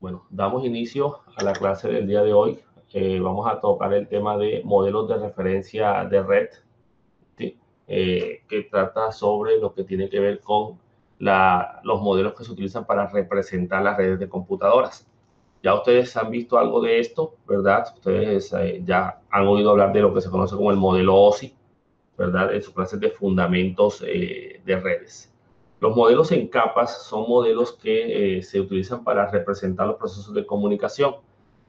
Bueno, damos inicio a la clase del día de hoy. Vamos a tocar el tema de modelos de referencia de red, ¿sí? Que trata sobre lo que tiene que ver con los modelos que se utilizan para representar las redes de computadoras. Ya ustedes han visto algo de esto, ¿verdad? Ustedes ya han oído hablar de lo que se conoce como el modelo OSI, ¿verdad? En sus clases de fundamentos de redes. Los modelos en capas son modelos que se utilizan para representar los procesos de comunicación.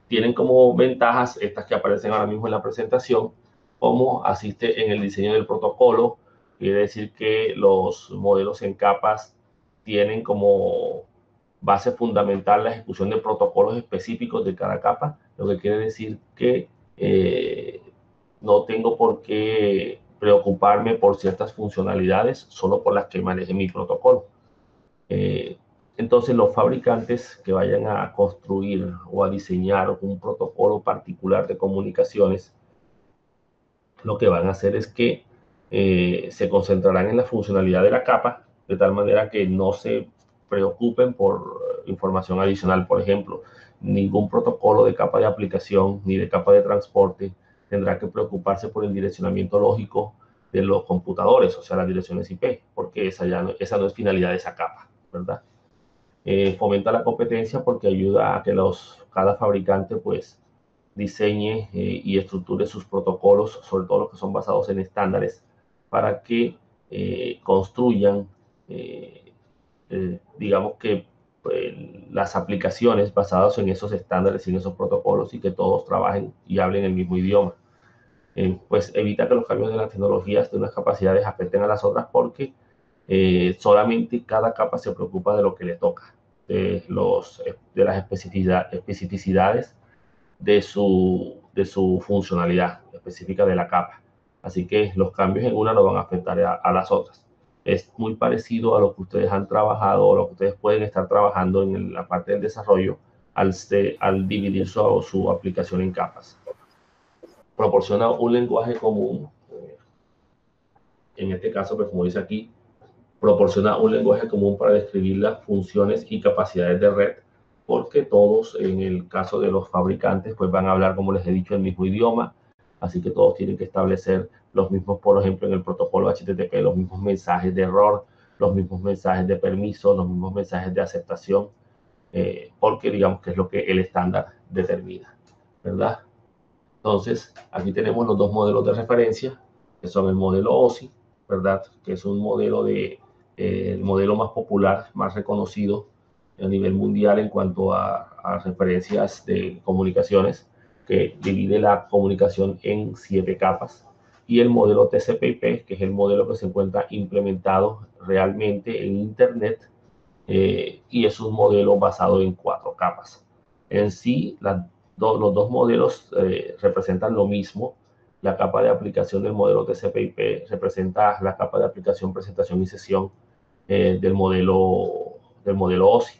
Tienen como ventajas estas que aparecen ahora mismo en la presentación, como asiste en el diseño del protocolo. Quiere decir que los modelos en capas tienen como base fundamental la ejecución de protocolos específicos de cada capa, lo que quiere decir que no tengo por qué preocuparme por ciertas funcionalidades, solo por las que maneje mi protocolo. Entonces, los fabricantes que vayan a construir o a diseñar un protocolo particular de comunicaciones, lo que van a hacer es que se concentrarán en la funcionalidad de la capa, de tal manera que no se preocupen por información adicional. Por ejemplo, ningún protocolo de capa de aplicación ni de capa de transporte tendrá que preocuparse por el direccionamiento lógico de los computadores, o sea, las direcciones IP, porque esa no es finalidad de esa capa, ¿verdad? Fomenta la competencia porque ayuda a que cada fabricante pues diseñe y estructure sus protocolos, sobre todo los que son basados en estándares, para que construyan, digamos que las aplicaciones basadas en esos estándares y en esos protocolos y que todos trabajen y hablen el mismo idioma. Pues evita que los cambios de las tecnologías de unas capacidades afecten a las otras porque solamente cada capa se preocupa de lo que le toca, de las especificidades de su funcionalidad específica de la capa. Así que los cambios en una no van a afectar a las otras. Es muy parecido a lo que ustedes han trabajado o lo que ustedes pueden estar trabajando en la parte del desarrollo al dividir su aplicación en capas. Proporciona un lenguaje común, en este caso, pues como dice aquí, proporciona un lenguaje común para describir las funciones y capacidades de red, porque todos, en el caso de los fabricantes, pues van a hablar, como les he dicho, el mismo idioma, así que todos tienen que establecer los mismos, por ejemplo, en el protocolo HTTP, los mismos mensajes de error, los mismos mensajes de permiso, los mismos mensajes de aceptación, porque digamos que es lo que el estándar determina, ¿verdad? Entonces, aquí tenemos los dos modelos de referencia, que son el modelo OSI, ¿verdad? Que es un modelo el modelo más popular, más reconocido a nivel mundial en cuanto a referencias de comunicaciones, que divide la comunicación en 7 capas. Y el modelo TCP/IP, que es el modelo que se encuentra implementado realmente en Internet, y es un modelo basado en 4 capas. En sí, los dos modelos representan lo mismo. La capa de aplicación del modelo TCP/IP representa la capa de aplicación, presentación y sesión del modelo OSI.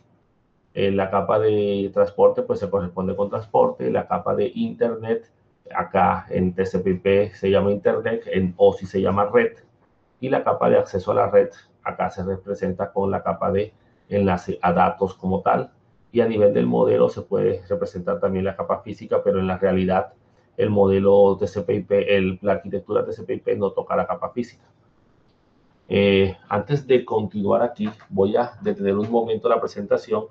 La capa de transporte pues se corresponde con transporte. La capa de Internet, acá en TCP/IP se llama Internet, en OSI se llama red. Y la capa de acceso a la red, acá se representa con la capa de enlace a datos como tal. Y a nivel del modelo se puede representar también la capa física, pero en la realidad el modelo TCP/IP, la arquitectura TCP/IP no toca la capa física. Antes de continuar aquí, voy a detener un momento la presentación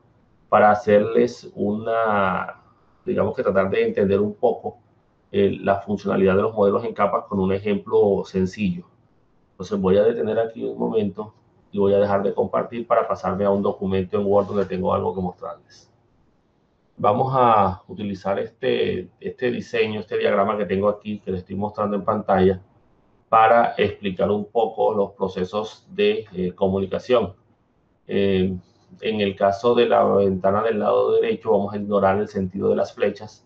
para hacerles digamos que tratar de entender un poco la funcionalidad de los modelos en capas con un ejemplo sencillo. Entonces voy a detener aquí un momento y voy a dejar de compartir para pasarme a un documento en Word donde tengo algo que mostrarles. Vamos a utilizar este diseño, este diagrama que tengo aquí, que les estoy mostrando en pantalla, para explicar un poco los procesos de comunicación. En el caso de la ventana del lado derecho, vamos a ignorar el sentido de las flechas.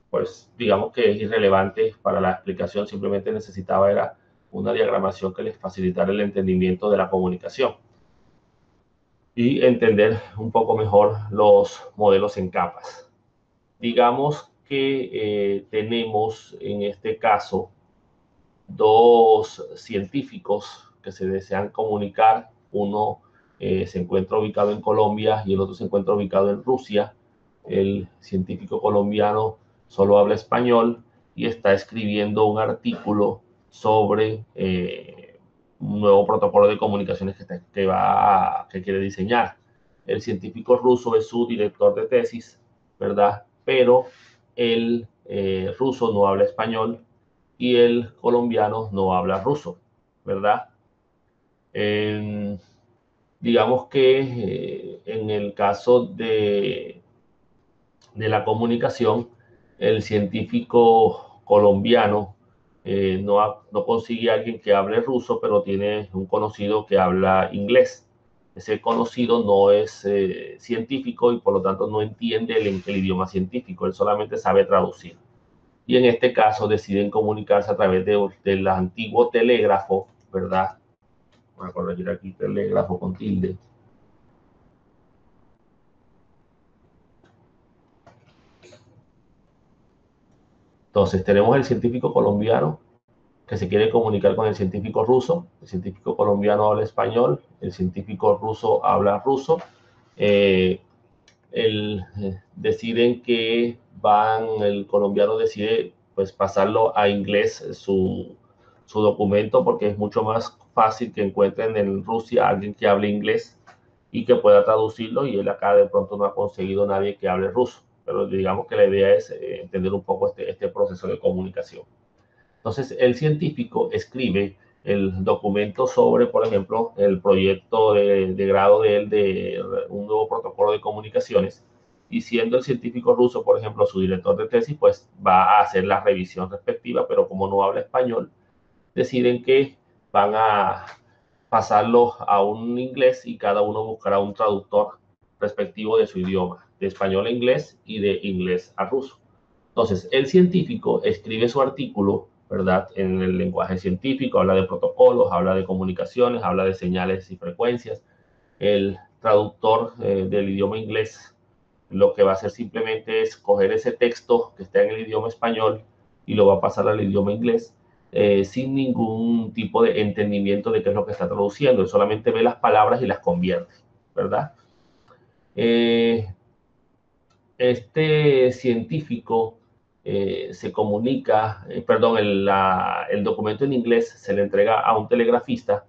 Pues digamos que es irrelevante para la explicación, simplemente necesitaba era una diagramación que les facilitara el entendimiento de la comunicación y entender un poco mejor los modelos en capas. Digamos que tenemos en este caso dos científicos que se desean comunicar, uno se encuentra ubicado en Colombia y el otro se encuentra ubicado en Rusia. El científico colombiano solo habla español y está escribiendo un artículo sobre un nuevo protocolo de comunicaciones que quiere diseñar. El científico ruso es su director de tesis, ¿verdad? Pero el ruso no habla español y el colombiano no habla ruso, ¿verdad? Digamos que en el caso de la comunicación, el científico colombiano no consigue a alguien que hable ruso, pero tiene un conocido que habla inglés. Ese conocido no es científico y por lo tanto no entiende el idioma científico, él solamente sabe traducir. Y en este caso deciden comunicarse a través del antiguo telégrafo, ¿verdad? Voy a corregir aquí, telégrafo con tilde. Entonces tenemos el científico colombiano que se quiere comunicar con el científico ruso. El científico colombiano habla español, el científico ruso habla ruso. Deciden que el colombiano decide pues pasarlo a inglés su documento porque es mucho más fácil que encuentren en Rusia a alguien que hable inglés y que pueda traducirlo, y él acá de pronto no ha conseguido nadie que hable ruso, pero digamos que la idea es entender un poco este proceso de comunicación. Entonces, el científico escribe el documento sobre, por ejemplo, el proyecto de grado de él de un nuevo protocolo de comunicaciones, y siendo el científico ruso, por ejemplo, su director de tesis, pues va a hacer la revisión respectiva, pero como no habla español, deciden que van a pasarlo a un inglés y cada uno buscará un traductor respectivo de su idioma, de español a inglés y de inglés a ruso. Entonces, el científico escribe su artículo, ¿verdad? En el lenguaje científico, habla de protocolos, habla de comunicaciones, habla de señales y frecuencias. El traductor del idioma inglés lo que va a hacer simplemente es coger ese texto que está en el idioma español y lo va a pasar al idioma inglés sin ningún tipo de entendimiento de qué es lo que está traduciendo. Él solamente ve las palabras y las convierte, ¿verdad? Eh, este científico se comunica, perdón, el documento en inglés se le entrega a un telegrafista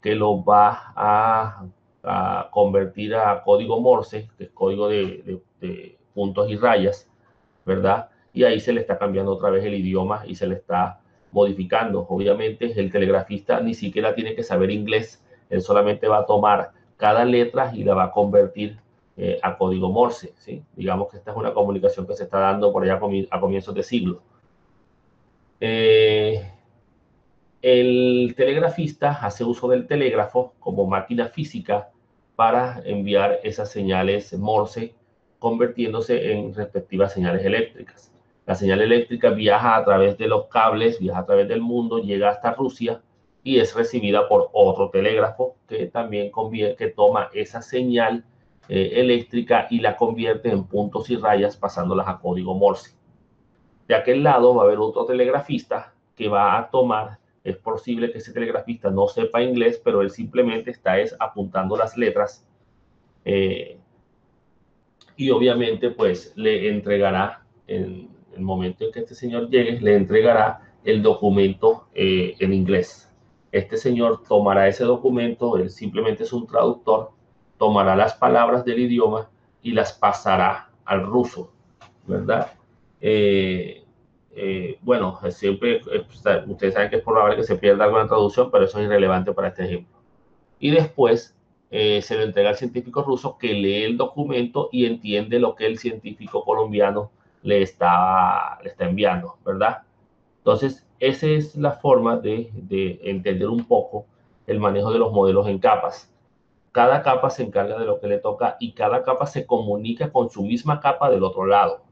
que lo va a convertir a código Morse, que es código de puntos y rayas, ¿verdad? Y ahí se le está cambiando otra vez el idioma y se le está modificando. Obviamente el telegrafista ni siquiera tiene que saber inglés, él solamente va a tomar cada letra y la va a convertir a código Morse, ¿sí? Digamos que esta es una comunicación que se está dando por allá a comienzos de siglo. El telegrafista hace uso del telégrafo como máquina física para enviar esas señales Morse, convirtiéndose en respectivas señales eléctricas. La señal eléctrica viaja a través de los cables, viaja a través del mundo, llega hasta Rusia y es recibida por otro telégrafo que también toma esa señal eléctrica y la convierte en puntos y rayas pasándolas a código Morse. De aquel lado va a haber otro telegrafista que va a tomar, es posible que ese telegrafista no sepa inglés, pero él simplemente está apuntando las letras y obviamente pues le entregará, en el momento en que este señor llegue, le entregará el documento en inglés. Este señor tomará ese documento, él simplemente es un traductor, tomará las palabras del idioma y las pasará al ruso, ¿verdad? Bueno, siempre, ustedes saben que es probable que se pierda alguna traducción, pero eso es irrelevante para este ejemplo. Y después se lo entrega al científico ruso que lee el documento y entiende lo que el científico colombiano le está enviando, ¿verdad? Entonces, esa es la forma de entender un poco el manejo de los modelos en capas. Cada capa se encarga de lo que le toca y cada capa se comunica con su misma capa del otro lado.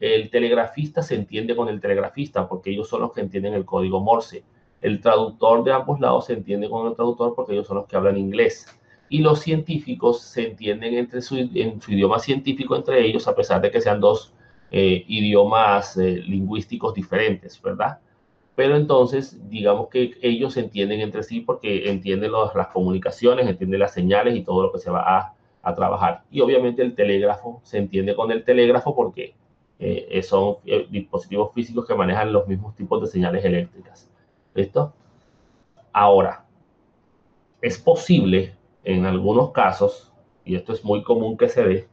El telegrafista se entiende con el telegrafista porque ellos son los que entienden el código Morse. El traductor de ambos lados se entiende con el traductor porque ellos son los que hablan inglés. Y los científicos se entienden en su idioma científico entre ellos, a pesar de que sean dos idiomas lingüísticos diferentes, ¿verdad? pero entonces digamos que ellos se entienden entre sí porque entienden las comunicaciones, entienden las señales y todo lo que se va a trabajar. Y obviamente el telégrafo se entiende con el telégrafo porque son dispositivos físicos que manejan los mismos tipos de señales eléctricas. ¿Listo? Ahora, es posible en algunos casos, y esto es muy común que se dé,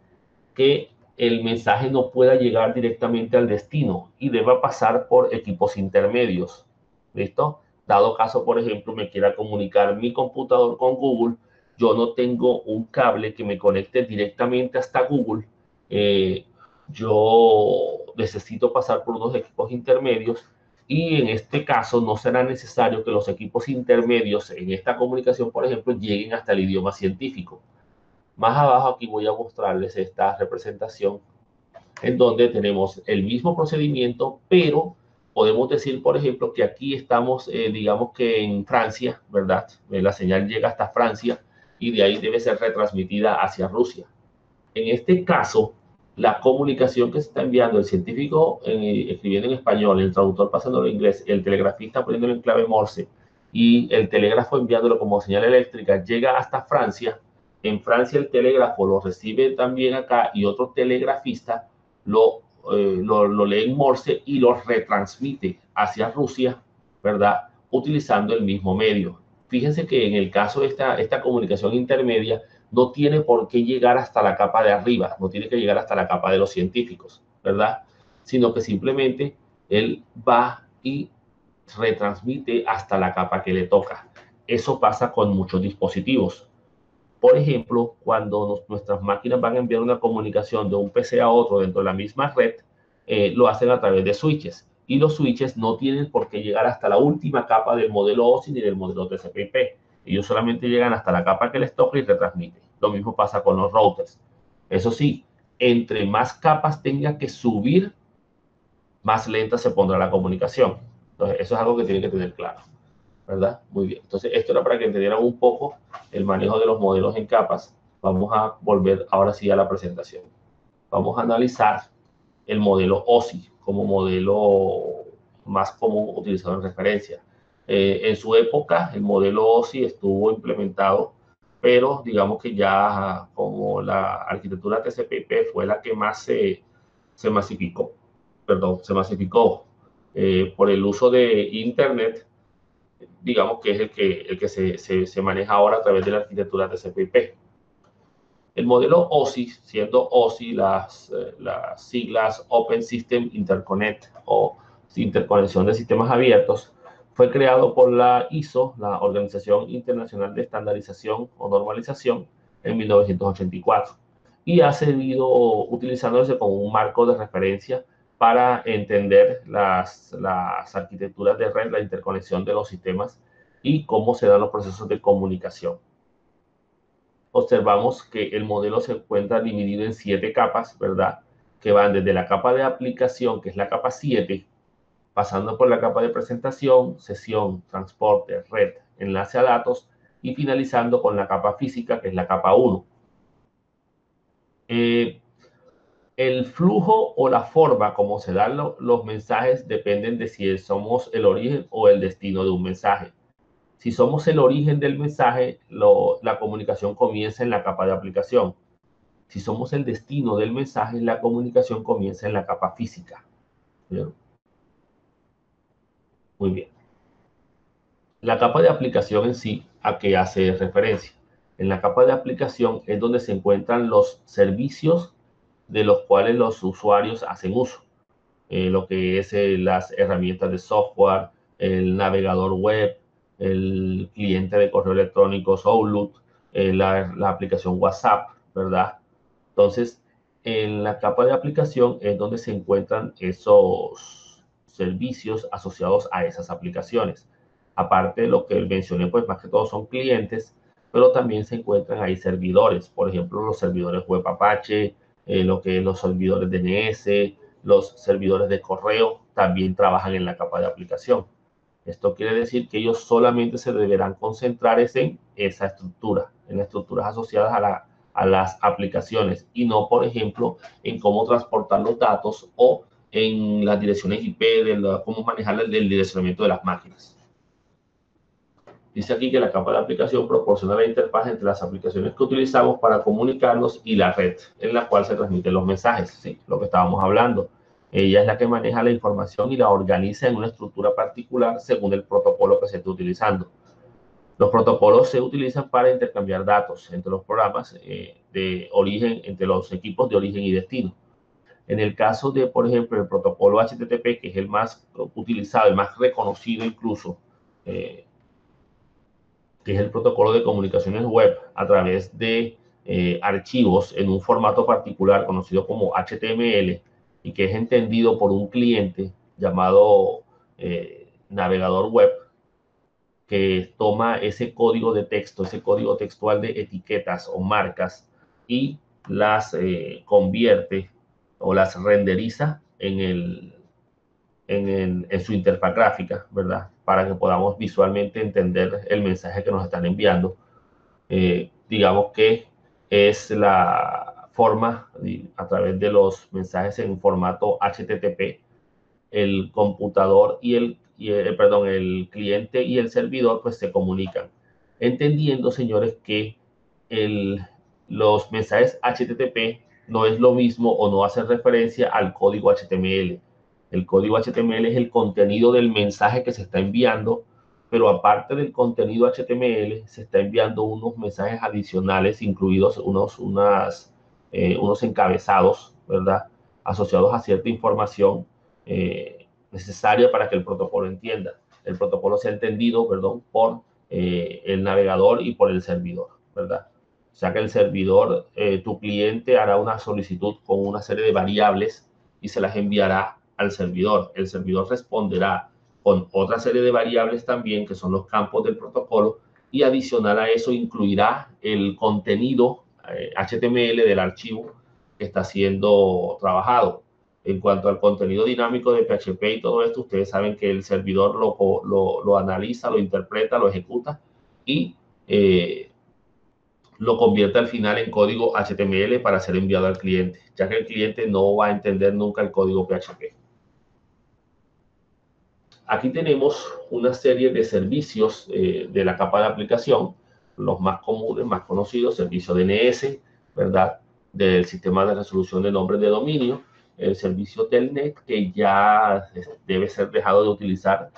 que el mensaje no pueda llegar directamente al destino y deba pasar por equipos intermedios. ¿Listo? Dado caso, por ejemplo, me quiera comunicar mi computador con Google, yo no tengo un cable que me conecte directamente hasta Google. Eh, yo necesito pasar por unos equipos intermedios y en este caso no será necesario que los equipos intermedios en esta comunicación, por ejemplo, lleguen hasta el idioma científico. Más abajo aquí voy a mostrarles esta representación en donde tenemos el mismo procedimiento, pero podemos decir, por ejemplo, que aquí estamos, digamos que en Francia, ¿verdad? La señal llega hasta Francia y de ahí debe ser retransmitida hacia Rusia. En este caso, la comunicación que se está enviando el científico escribiendo en español, el traductor pasándolo en inglés, el telegrafista poniéndolo en clave Morse y el telégrafo enviándolo como señal eléctrica llega hasta Francia. En Francia el telégrafo lo recibe también acá y otro telegrafista lo, lo lee en Morse y lo retransmite hacia Rusia, ¿verdad? Utilizando el mismo medio. Fíjense que en el caso de esta comunicación intermedia, no tiene por qué llegar hasta la capa de arriba, no tiene que llegar hasta la capa de los científicos, ¿verdad? Sino que simplemente él va y retransmite hasta la capa que le toca. Eso pasa con muchos dispositivos. Por ejemplo, cuando nuestras máquinas van a enviar una comunicación de un PC a otro dentro de la misma red, lo hacen a través de switches. Y los switches no tienen por qué llegar hasta la última capa del modelo OSI ni del modelo TCP/IP. Ellos solamente llegan hasta la capa que les toca y retransmiten. Lo mismo pasa con los routers. Eso sí, entre más capas tenga que subir, más lenta se pondrá la comunicación. Entonces, eso es algo que tienen que tener claro, ¿verdad? Muy bien. Entonces, esto era para que entendieran un poco el manejo de los modelos en capas. Vamos a volver ahora sí a la presentación. Vamos a analizar el modelo OSI como modelo más común utilizado en referencia. En su época, el modelo OSI estuvo implementado, pero digamos que ya como la arquitectura TCP/IP fue la que más se masificó, se masificó por el uso de Internet, digamos que es el que se maneja ahora a través de la arquitectura TCP/IP. El modelo OSI, siendo OSI las siglas Open System Interconnect o Interconexión de Sistemas Abiertos, fue creado por la ISO, la Organización Internacional de Estandarización o Normalización, en 1984 y ha seguido utilizándose como un marco de referencia para entender las arquitecturas de red, la interconexión de los sistemas y cómo se dan los procesos de comunicación. Observamos que el modelo se encuentra dividido en 7 capas, ¿verdad? Que van desde la capa de aplicación, que es la capa 7, pasando por la capa de presentación, sesión, transporte, red, enlace a datos y finalizando con la capa física, que es la capa 1. El flujo o la forma como se dan los mensajes dependen de si somos el origen o el destino de un mensaje. Si somos el origen del mensaje, la comunicación comienza en la capa de aplicación. Si somos el destino del mensaje, la comunicación comienza en la capa física. ¿Bien? Muy bien. La capa de aplicación en sí, ¿a qué hace referencia? En la capa de aplicación es donde se encuentran los servicios de los cuales los usuarios hacen uso. Lo que es las herramientas de software, el navegador web, el cliente de correo electrónico Outlook, la aplicación WhatsApp, ¿verdad? Entonces, en la capa de aplicación es donde se encuentran esos servicios asociados a esas aplicaciones. Aparte de lo que mencioné, pues más que todo son clientes, pero también se encuentran ahí servidores, por ejemplo, los servidores web Apache, lo que es los servidores DNS, los servidores de correo, también trabajan en la capa de aplicación. Esto quiere decir que ellos solamente se deberán concentrar en esa estructura, en las estructuras asociadas a las aplicaciones y no, por ejemplo, en cómo transportar los datos o en las direcciones IP, cómo manejar el direccionamiento de las máquinas. Dice aquí que la capa de aplicación proporciona la interfaz entre las aplicaciones que utilizamos para comunicarnos y la red en la cual se transmiten los mensajes, ¿sí? Lo que estábamos hablando. Ella es la que maneja la información y la organiza en una estructura particular según el protocolo que se esté utilizando. Los protocolos se utilizan para intercambiar datos entre los programas de origen, entre los equipos de origen y destino. En el caso de, por ejemplo, el protocolo HTTP, que es el más utilizado, el más reconocido incluso, que es el protocolo de comunicaciones web a través de archivos en un formato particular conocido como HTML y que es entendido por un cliente llamado navegador web, que toma ese código de texto, ese código textual de etiquetas o marcas y las convierte o las renderiza en su interfaz gráfica, ¿verdad? Para que podamos visualmente entender el mensaje que nos están enviando. Digamos que es la forma, a través de los mensajes en formato HTTP, el computador el cliente y el servidor pues se comunican. Entendiendo, señores, que los mensajes HTTP no es lo mismo o no hacen referencia al código HTML. El código HTML es el contenido del mensaje que se está enviando, pero aparte del contenido HTML, se está enviando unos mensajes adicionales, incluidos unos encabezados, ¿verdad? Asociados a cierta información necesaria para que el protocolo entienda. El protocolo sea entendido, perdón, por el navegador y por el servidor, ¿verdad? O sea que el servidor, tu cliente hará una solicitud con una serie de variables y se las enviará al servidor. El servidor responderá con otra serie de variables también, que son los campos del protocolo, y adicional a eso incluirá el contenido HTML del archivo que está siendo trabajado. En cuanto al contenido dinámico de PHP y todo esto, ustedes saben que el servidor lo analiza, lo interpreta, lo ejecuta y lo convierte al final en código HTML para ser enviado al cliente, ya que el cliente no va a entender nunca el código PHP. Aquí tenemos una serie de servicios de la capa de aplicación, los más comunes, más conocidos, servicio DNS, ¿verdad? Del sistema de resolución de nombres de dominio, el servicio Telnet, que ya debe ser dejado de utilizar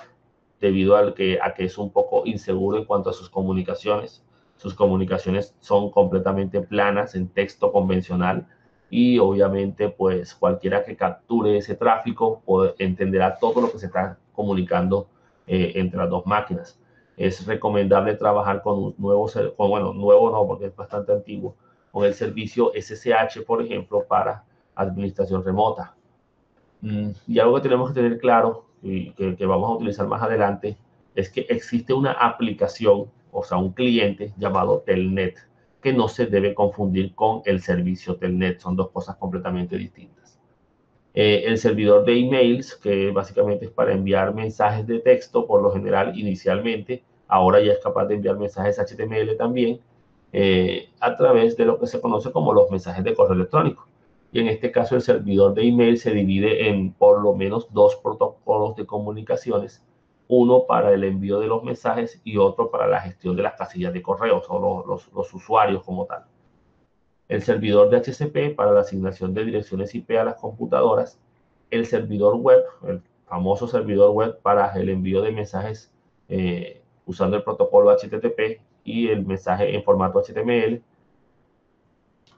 debido a que es un poco inseguro en cuanto a sus comunicaciones. Sus comunicaciones son completamente planas en texto convencional y obviamente pues cualquiera que capture ese tráfico entenderá todo lo que se está comunicando entre las dos máquinas. Es recomendable trabajar con un nuevo no porque es bastante antiguo, con el servicio SSH, por ejemplo, para administración remota. Y algo que tenemos que tener claro y que vamos a utilizar más adelante es que existe una aplicación, o sea, un cliente llamado Telnet, que no se debe confundir con el servicio Telnet. Son dos cosas completamente distintas. El servidor de emails, que básicamente es para enviar mensajes de texto, por lo general, inicialmente, ahora ya es capaz de enviar mensajes HTML también, a través de lo que se conoce como los mensajes de correo electrónico. Y en este caso el servidor de email se divide en por lo menos dos protocolos de comunicaciones, uno para el envío de los mensajes y otro para la gestión de las casillas de correos o los usuarios como tal. El servidor de DHCP para la asignación de direcciones IP a las computadoras, el servidor web, el famoso servidor web para el envío de mensajes usando el protocolo HTTP y el mensaje en formato HTML,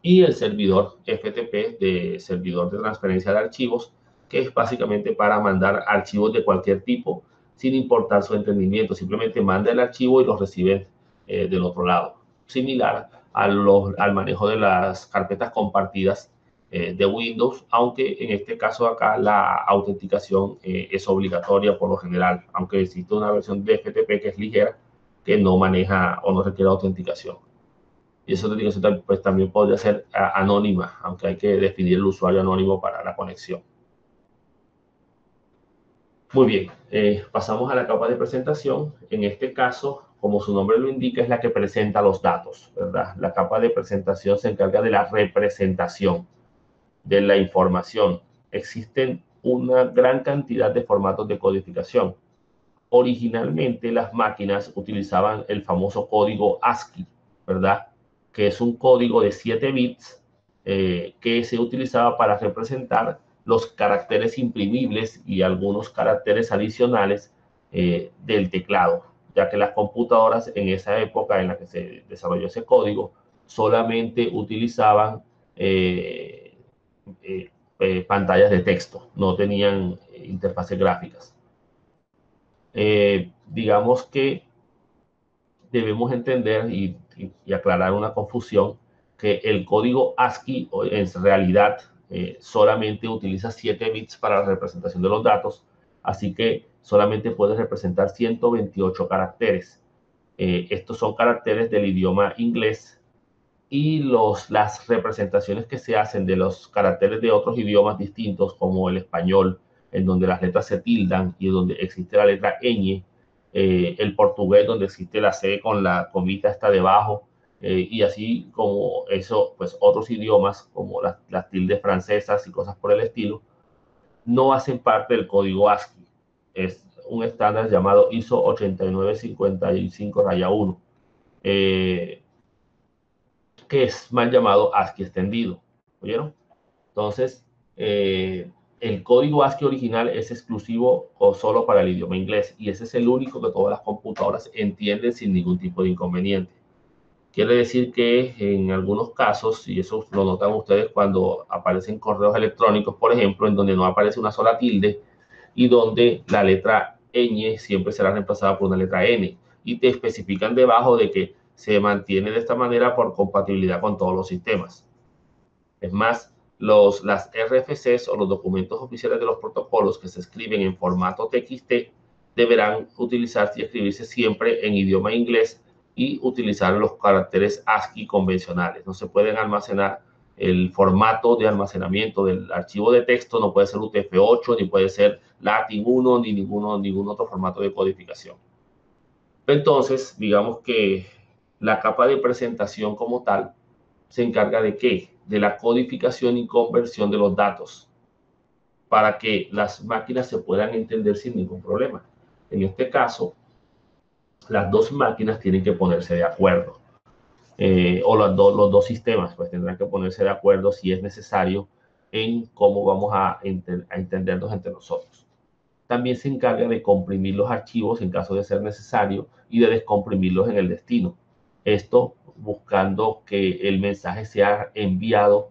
y el servidor FTP, de servidor de transferencia de archivos, que es básicamente para mandar archivos de cualquier tipo sin importar su entendimiento. Simplemente manda el archivo y lo recibe del otro lado. Similar al manejo de las carpetas compartidas de Windows, aunque en este caso acá la autenticación es obligatoria por lo general, aunque existe una versión de FTP que es ligera, que no maneja o no requiere autenticación. Y esa autenticación pues, también podría ser anónima, aunque hay que definir el usuario anónimo para la conexión. Muy bien, pasamos a la capa de presentación. En este caso, como su nombre lo indica, es la que presenta los datos, ¿verdad? La capa de presentación se encarga de la representación de la información. Existen una gran cantidad de formatos de codificación. Originalmente las máquinas utilizaban el famoso código ASCII, ¿verdad? Que es un código de 7 bits que se utilizaba para representar los caracteres imprimibles y algunos caracteres adicionales del teclado, ya que las computadoras en esa época en la que se desarrolló ese código solamente utilizaban pantallas de texto, no tenían interfaces gráficas. Digamos que debemos entender y aclarar una confusión, que el código ASCII en realidad solamente utiliza 7 bits para la representación de los datos, así que solamente puede representar 128 caracteres. Estos son caracteres del idioma inglés, y las representaciones que se hacen de los caracteres de otros idiomas distintos, como el español, en donde las letras se tildan y donde existe la letra ñ, el portugués, donde existe la C con la comita está debajo, y así como eso, pues otros idiomas, como las tildes francesas y cosas por el estilo, no hacen parte del código ASCII. Es un estándar llamado ISO 8955-1. Que es mal llamado ASCII extendido. ¿Oyeron? Entonces, el código ASCII original es exclusivo o solo para el idioma inglés, y ese es el único que todas las computadoras entienden sin ningún tipo de inconveniente. Quiere decir que en algunos casos, y eso lo notan ustedes cuando aparecen correos electrónicos, por ejemplo, en donde no aparece una sola tilde y donde la letra ñ siempre será reemplazada por una letra n, y te especifican debajo de que se mantiene de esta manera por compatibilidad con todos los sistemas. Es más, las RFCs o los documentos oficiales de los protocolos que se escriben en formato TXT deberán utilizarse y escribirse siempre en idioma inglés y utilizar los caracteres ASCII convencionales. No se pueden almacenar, el formato de almacenamiento del archivo de texto no puede ser UTF-8, ni puede ser Latin 1, ni ningún otro formato de codificación. Entonces, digamos que la capa de presentación como tal se encarga de ¿qué? De la codificación y conversión de los datos para que las máquinas se puedan entender sin ningún problema. En este caso, las dos máquinas tienen que ponerse de acuerdo, o los dos sistemas pues tendrán que ponerse de acuerdo si es necesario en cómo vamos a entendernos entre nosotros. También se encarga de comprimir los archivos en caso de ser necesario y de descomprimirlos en el destino. Esto buscando que el mensaje sea enviado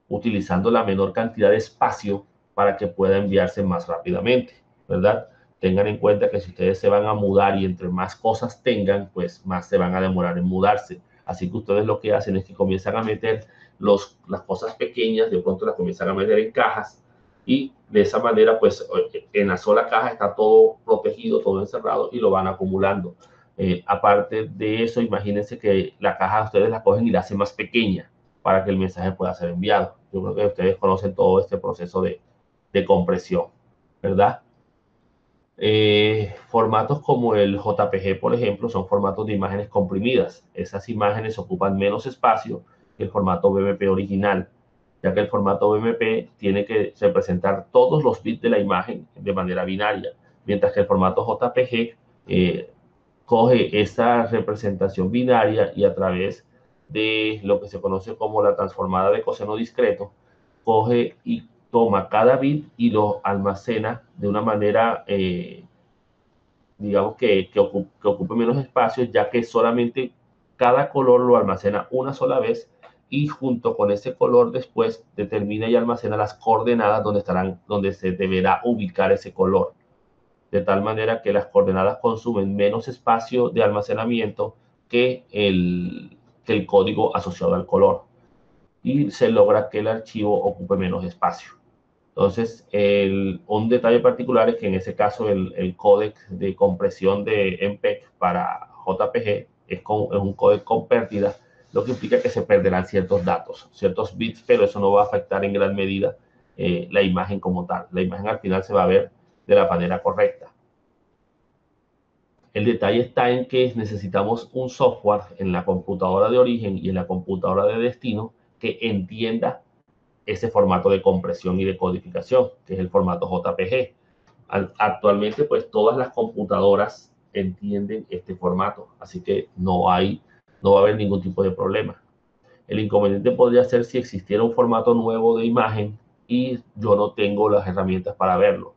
utilizando la menor cantidad de espacio para que pueda enviarse más rápidamente, ¿verdad? Tengan en cuenta que si ustedes se van a mudar y entre más cosas tengan, pues más se van a demorar en mudarse. Así que ustedes lo que hacen es que comienzan a meter las cosas pequeñas, de pronto las comienzan a meter en cajas, y de esa manera, pues en la sola caja está todo protegido, todo encerrado, y lo van acumulando. Aparte de eso, imagínense que la caja ustedes la cogen y la hacen más pequeña para que el mensaje pueda ser enviado. Yo creo que ustedes conocen todo este proceso de compresión, ¿verdad? Formatos como el JPG, por ejemplo, son formatos de imágenes comprimidas. Esas imágenes ocupan menos espacio que el formato BMP original, ya que el formato BMP tiene que representar todos los bits de la imagen de manera binaria, mientras que el formato JPG coge esa representación binaria y a través de lo que se conoce como la transformada de coseno discreto, coge y toma cada bit y lo almacena de una manera, digamos, que ocupe menos espacio, ya que solamente cada color lo almacena una sola vez, y junto con ese color después determina y almacena las coordenadas donde se deberá ubicar ese color, de tal manera que las coordenadas consumen menos espacio de almacenamiento que el código asociado al color, y se logra que el archivo ocupe menos espacio. Entonces, un detalle particular es que en ese caso el códec de compresión de MPEG para JPG es un códec con pérdida, lo que implica que se perderán ciertos datos, ciertos bits, pero eso no va a afectar en gran medida la imagen como tal. La imagen al final se va a ver de la manera correcta. El detalle está en que necesitamos un software en la computadora de origen y en la computadora de destino que entienda ese formato de compresión y de codificación, que es el formato JPG. Actualmente, pues todas las computadoras entienden este formato, así que no va a haber ningún tipo de problema. El inconveniente podría ser si existiera un formato nuevo de imagen y yo no tengo las herramientas para verlo.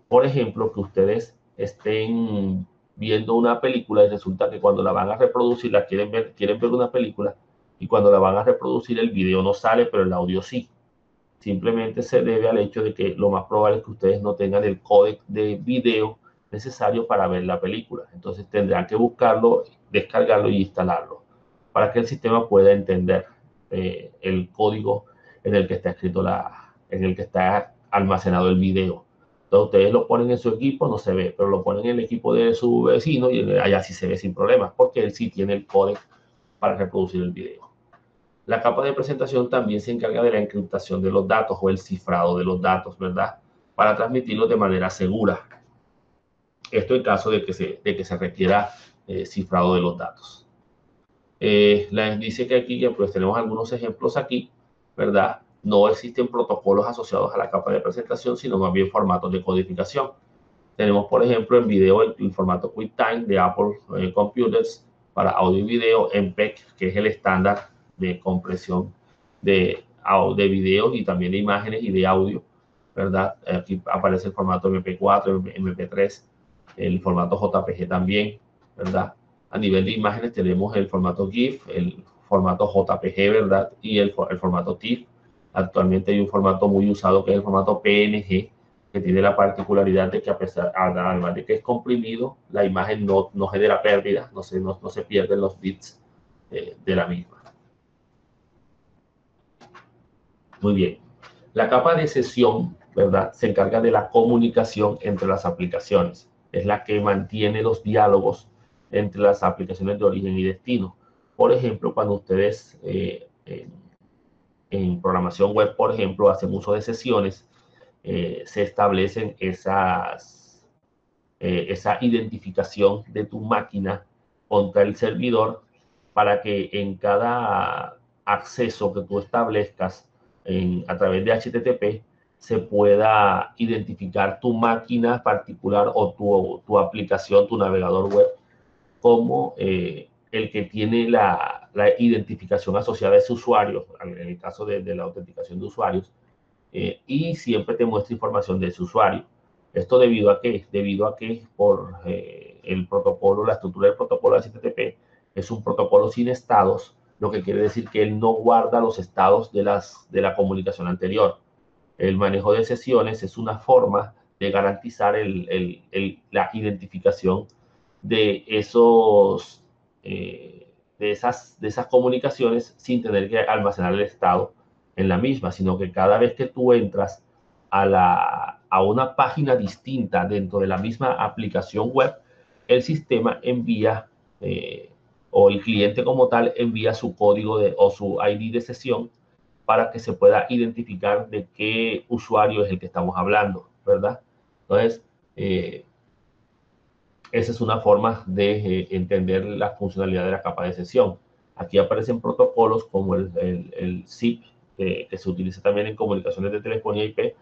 Por ejemplo, que ustedes estén viendo una película y resulta que cuando la van a reproducir, quieren ver una película y cuando la van a reproducir el video no sale, pero el audio sí. Simplemente se debe al hecho de que lo más probable es que ustedes no tengan el códec de video necesario para ver la película. Entonces tendrán que buscarlo, descargarlo y instalarlo para que el sistema pueda entender el código en el que está escrito en el que está almacenado el video. Entonces ustedes lo ponen en su equipo, no se ve, pero lo ponen en el equipo de su vecino y allá sí se ve sin problemas, porque él sí tiene el códec para reproducir el video. La capa de presentación también se encarga de la encriptación de los datos o el cifrado de los datos, ¿verdad? Para transmitirlos de manera segura. Esto en caso de que se requiera cifrado de los datos. Les dice que aquí que pues tenemos algunos ejemplos aquí, ¿verdad? No existen protocolos asociados a la capa de presentación, sino más bien formatos de codificación. Tenemos, por ejemplo, en video el formato QuickTime de Apple Computers para audio y video, MPEG, que es el estándar de compresión de videos y también de imágenes y de audio, ¿verdad? Aquí aparece el formato MP4, MP3, el formato JPG también, ¿verdad? A nivel de imágenes tenemos el formato GIF, el formato JPG, ¿verdad? Y el formato TIFF. Actualmente hay un formato muy usado que es el formato PNG, que tiene la particularidad de que además de que es comprimido, la imagen no genera pérdida, no se pierden los bits de la misma. Muy bien. La capa de sesión, ¿verdad? Se encarga de la comunicación entre las aplicaciones. Es la que mantiene los diálogos entre las aplicaciones de origen y destino. Por ejemplo, cuando ustedes en programación web, por ejemplo, hacen uso de sesiones, se establecen esa identificación de tu máquina contra el servidor para que en cada acceso que tú establezcas a través de HTTP se pueda identificar tu máquina particular o tu aplicación, tu navegador web, como el que tiene la identificación asociada a ese usuario, en el caso de la autenticación de usuarios, y siempre te muestra información de ese usuario. ¿Esto debido a qué? Debido a que por el protocolo, la estructura del protocolo de HTTP es un protocolo sin estados, lo que quiere decir que él no guarda los estados de la comunicación anterior. El manejo de sesiones es una forma de garantizar la identificación de de esas comunicaciones sin tener que almacenar el estado en la misma, sino que cada vez que tú entras a una página distinta dentro de la misma aplicación web, el sistema envía o el cliente como tal envía su código o su ID de sesión para que se pueda identificar de qué usuario es el que estamos hablando, ¿verdad? Entonces, esa es una forma de entender la funcionalidad de la capa de sesión. Aquí aparecen protocolos como el SIP, que se utiliza también en comunicaciones de telefonía IP,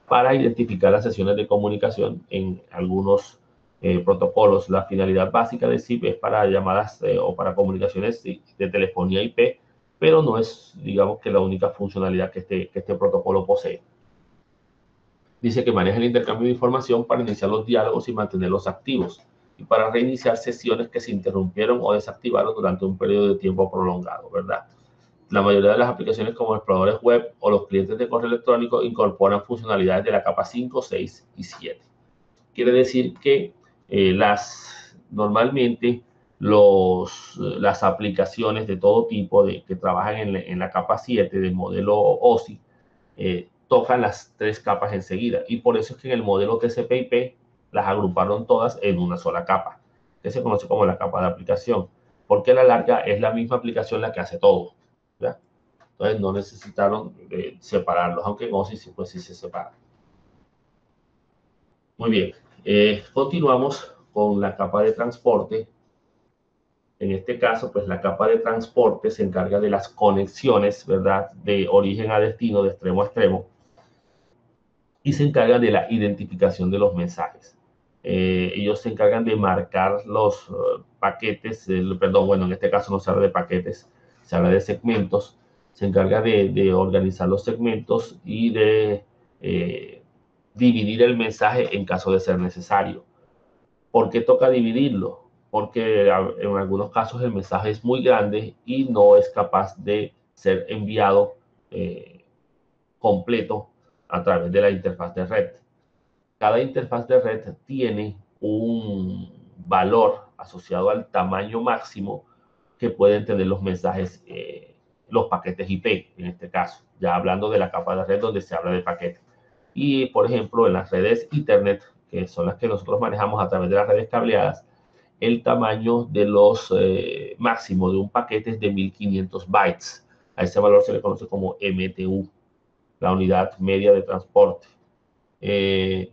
para identificar las sesiones de comunicación en algunos protocolos. La finalidad básica de SIP es para llamadas o para comunicaciones de telefonía IP, pero no es, digamos, que la única funcionalidad que este protocolo posee. Dice que maneja el intercambio de información para iniciar los diálogos y mantenerlos activos, y para reiniciar sesiones que se interrumpieron o desactivaron durante un periodo de tiempo prolongado, ¿verdad? La mayoría de las aplicaciones como exploradores web o los clientes de correo electrónico incorporan funcionalidades de la capa 5, 6 y 7. Quiere decir que normalmente las aplicaciones de todo tipo que trabajan en la capa 7 del modelo OSI tocan las tres capas enseguida. Y por eso es que en el modelo TCP/IP las agruparon todas en una sola capa, que se conoce como la capa de aplicación, porque a la larga es la misma aplicación la que hace todo, ¿verdad? Entonces no necesitaron separarlos, aunque en OSI pues sí se separan. Muy bien, continuamos con la capa de transporte. En este caso, pues la capa de transporte se encarga de las conexiones, ¿verdad? De origen a destino, de extremo a extremo, y se encarga de la identificación de los mensajes. Ellos se encargan de marcar los paquetes, perdón, bueno, en este caso no se habla de paquetes, se habla de segmentos, se encarga de organizar los segmentos y de dividir el mensaje en caso de ser necesario. ¿Por qué toca dividirlo? Porque en algunos casos el mensaje es muy grande y no es capaz de ser enviado eh, completo a través de la interfaz de red. Cada interfaz de red tiene un valor asociado al tamaño máximo que pueden tener los mensajes, los paquetes IP, en este caso, ya hablando de la capa de red donde se habla de paquetes. Y, por ejemplo, en las redes Ethernet, que son las que nosotros manejamos a través de las redes cableadas, el tamaño de los máximo de un paquete es de 1500 bytes. A ese valor se le conoce como MTU, la unidad media de transporte. Eh,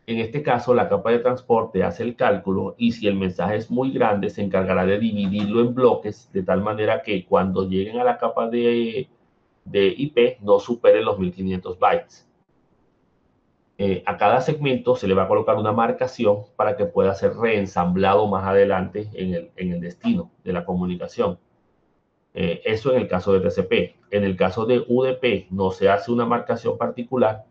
en este caso, la capa de transporte hace el cálculo y si el mensaje es muy grande, se encargará de dividirlo en bloques de tal manera que cuando lleguen a la capa de IP no superen los 1500 bytes. A cada segmento se le va a colocar una marcación para que pueda ser reensamblado más adelante en el destino de la comunicación. Eso en el caso de TCP. En el caso de UDP no se hace una marcación particular,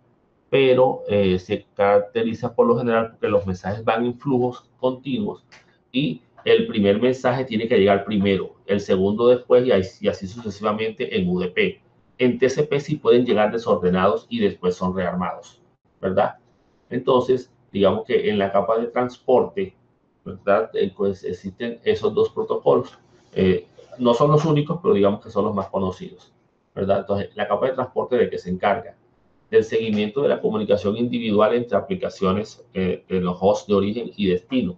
pero se caracteriza por lo general porque los mensajes van en flujos continuos y el primer mensaje tiene que llegar primero, el segundo después y así sucesivamente en UDP. En TCP sí pueden llegar desordenados y después son rearmados, ¿verdad? Entonces, digamos que en la capa de transporte, ¿verdad? Pues existen esos dos protocolos. Eh, no son los únicos, pero digamos que son los más conocidos, ¿verdad? Entonces, la capa de transporte de que se encarga del seguimiento de la comunicación individual entre aplicaciones en los hosts de origen y destino.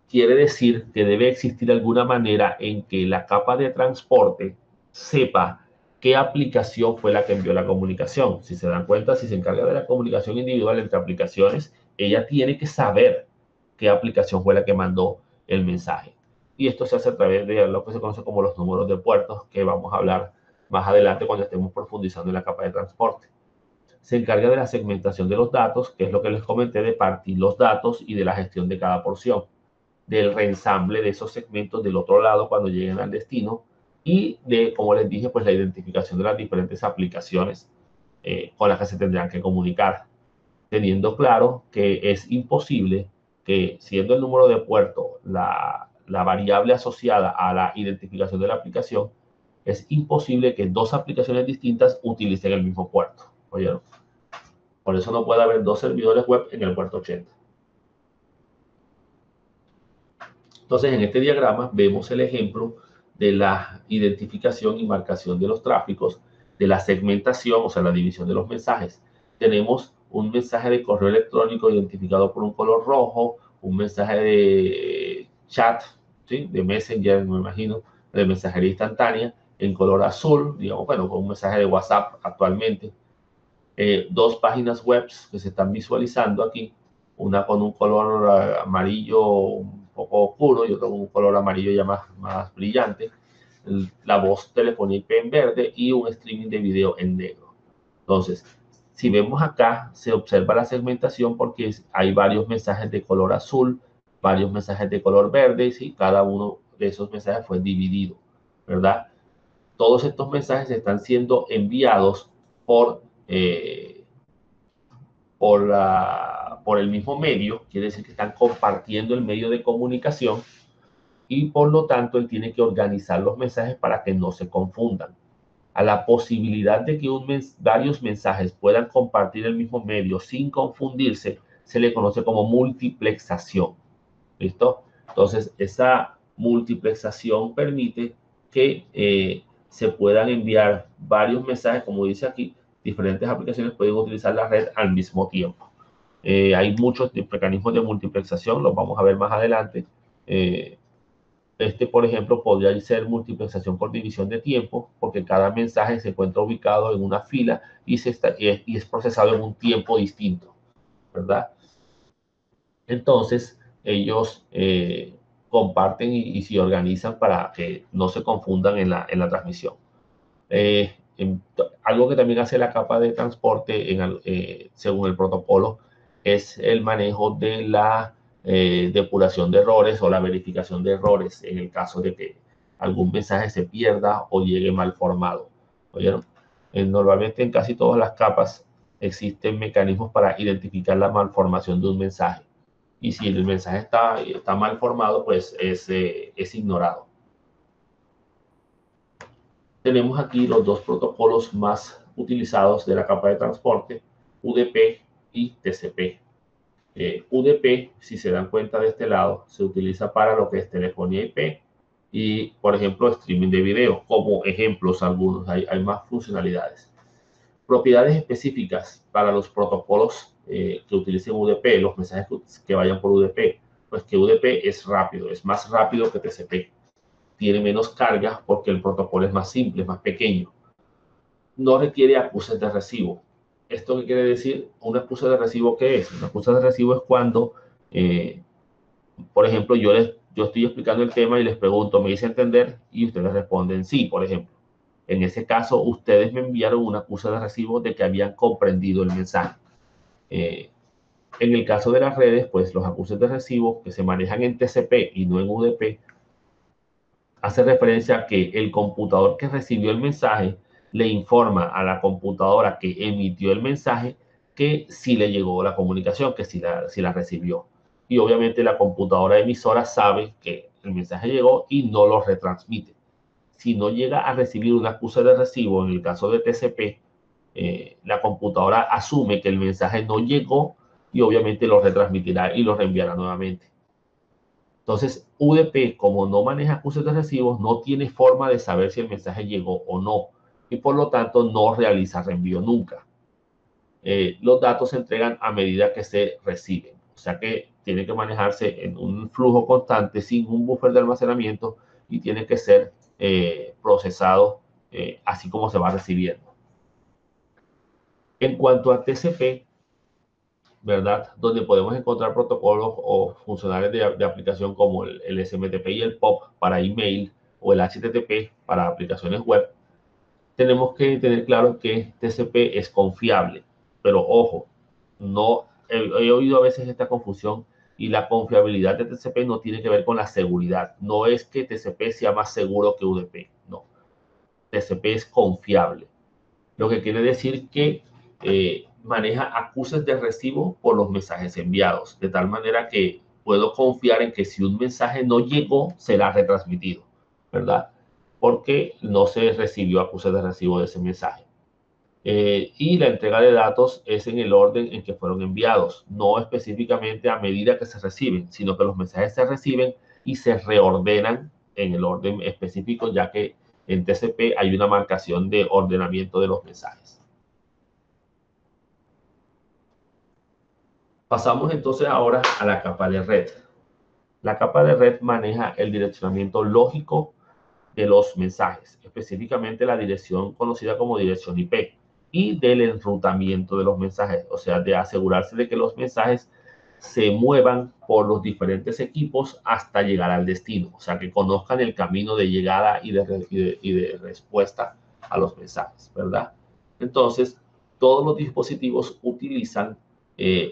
Quiere decir que debe existir alguna manera en que la capa de transporte sepa qué aplicación fue la que envió la comunicación. Si se dan cuenta, si se encarga de la comunicación individual entre aplicaciones, ella tiene que saber qué aplicación fue la que mandó el mensaje. Y esto se hace a través de lo que se conoce como los números de puertos, que vamos a hablar más adelante cuando estemos profundizando en la capa de transporte. Se encarga de la segmentación de los datos, que es lo que les comenté, de partir los datos y de la gestión de cada porción, del reensamble de esos segmentos del otro lado cuando lleguen al destino y de, como les dije, pues la identificación de las diferentes aplicaciones con las que se tendrán que comunicar, teniendo claro que es imposible que, siendo el número de puerto la variable asociada a la identificación de la aplicación, es imposible que dos aplicaciones distintas utilicen el mismo puerto. ¿Oyeron? Por eso no puede haber dos servidores web en el puerto 80. Entonces, en este diagrama vemos el ejemplo de la identificación y marcación de los tráficos, de la segmentación, o sea, la división de los mensajes. Tenemos un mensaje de correo electrónico identificado por un color rojo, un mensaje de chat, ¿sí? De Messenger, me imagino, de mensajería instantánea, en color azul, digamos, bueno, con un mensaje de WhatsApp actualmente. Dos páginas web que se están visualizando aquí, una con un color amarillo un poco oscuro y otra con un color amarillo ya más brillante, la voz telefonía IP en verde y un streaming de video en negro. Entonces, si vemos acá, se observa la segmentación porque hay varios mensajes de color azul, varios mensajes de color verde y ¿sí? Cada uno de esos mensajes fue dividido, ¿verdad? Todos estos mensajes están siendo enviados por por el mismo medio, quiere decir que están compartiendo el medio de comunicación y por lo tanto él tiene que organizar los mensajes para que no se confundan. A la posibilidad de que varios mensajes puedan compartir el mismo medio sin confundirse, se le conoce como multiplexación. ¿Listo? Entonces, esa multiplexación permite que se puedan enviar varios mensajes, como dice aquí, diferentes aplicaciones pueden utilizar la red al mismo tiempo. Hay muchos mecanismos de multiplexación, los vamos a ver más adelante. Eh, por ejemplo, podría ser multiplexación por división de tiempo, porque cada mensaje se encuentra ubicado en una fila y es procesado en un tiempo distinto, ¿verdad? Entonces, ellos comparten y se organizan para que no se confundan en la transmisión. Algo que también hace la capa de transporte, según el protocolo, es el manejo de la depuración de errores o la verificación de errores en el caso de que algún mensaje se pierda o llegue mal formado. ¿Oyeron? Normalmente en casi todas las capas existen mecanismos para identificar la malformación de un mensaje. Y si el mensaje está mal formado, pues es ignorado. Tenemos aquí los dos protocolos más utilizados de la capa de transporte, UDP y TCP. UDP, si se dan cuenta de este lado, se utiliza para lo que es telefonía IP y, por ejemplo, streaming de video. Como ejemplos, algunos, hay más funcionalidades. Propiedades específicas para los protocolos que utilicen UDP, los mensajes que vayan por UDP. Pues que UDP es rápido, es más rápido que TCP. Tiene menos carga porque el protocolo es más simple, es más pequeño. No requiere acuses de recibo. ¿Esto qué quiere decir? ¿Una acuse de recibo qué es? Una acuse de recibo es cuando, por ejemplo, yo estoy explicando el tema y les pregunto, ¿me hice entender? Y ustedes responden sí, por ejemplo. En ese caso, ustedes me enviaron una acuse de recibo de que habían comprendido el mensaje. En el caso de las redes, pues los acuses de recibo que se manejan en TCP y no en UDP, hace referencia a que el computador que recibió el mensaje le informa a la computadora que emitió el mensaje que sí le llegó la comunicación, que sí la recibió. Y obviamente la computadora emisora sabe que el mensaje llegó y no lo retransmite. Si no llega a recibir una acuse de recibo, en el caso de TCP, la computadora asume que el mensaje no llegó y obviamente lo retransmitirá y lo reenviará nuevamente. Entonces, UDP, como no maneja acuses de recibos, no tiene forma de saber si el mensaje llegó o no y por lo tanto no realiza reenvío nunca. Los datos se entregan a medida que se reciben, o sea que tiene que manejarse en un flujo constante sin un buffer de almacenamiento y tiene que ser procesado así como se va recibiendo. En cuanto a TCP, ¿verdad? Donde podemos encontrar protocolos o funcionales de aplicación como el SMTP y el POP para email o el HTTP para aplicaciones web. Tenemos que tener claro que TCP es confiable, pero ojo, no he oído a veces esta confusión y la confiabilidad de TCP no tiene que ver con la seguridad. No es que TCP sea más seguro que UDP, no. TCP es confiable, lo que quiere decir que maneja acuses de recibo por los mensajes enviados, de tal manera que puedo confiar en que si un mensaje no llegó, será retransmitido, ¿verdad? Porque no se recibió acuses de recibo de ese mensaje. Y la entrega de datos es en el orden en que fueron enviados, no específicamente a medida que se reciben, sino que los mensajes se reciben y se reordenan en el orden específico, ya que en TCP hay una marcación de ordenamiento de los mensajes. Pasamos entonces ahora a la capa de red. La capa de red maneja el direccionamiento lógico de los mensajes, específicamente la dirección conocida como dirección IP y del enrutamiento de los mensajes, o sea, de asegurarse de que los mensajes se muevan por los diferentes equipos hasta llegar al destino, o sea, que conozcan el camino de llegada y de respuesta a los mensajes, ¿verdad? Entonces, todos los dispositivos utilizan